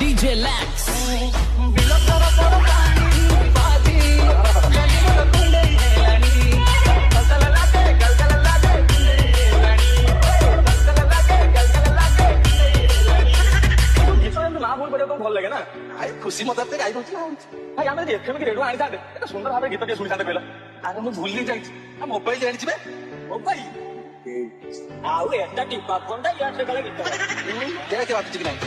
DJ Lax. ଭଲ ଲାଗେ ନା ଆଇ ଖୁସି ମଜାରେ ଗାଇ ଦଉଛି ନା ଭାଇ ଆମେ ଯଦି ଏଫଏମ୍ କି ରେଡିଓ ଆଣିଥାନ୍ତେ ଏଟା ସୁନ୍ଦର ଭାବରେ ଗୀତ ଟିକେ ଶୁଣିଥାନ୍ତେ କହିଲ ଆରେ ମୁଁ ଭୁଲି ଯାଇଛି ମୋବାଇଲ ଆଣିଯିବେ ମୋବାଇଲ ଆଉ ଏଟା ଟିପା ଫୋନଟା ଇଆଡେ ଗଲେ ଗୀତ ଦେଖେ ବାଜୁଛି କି ନାହିଁ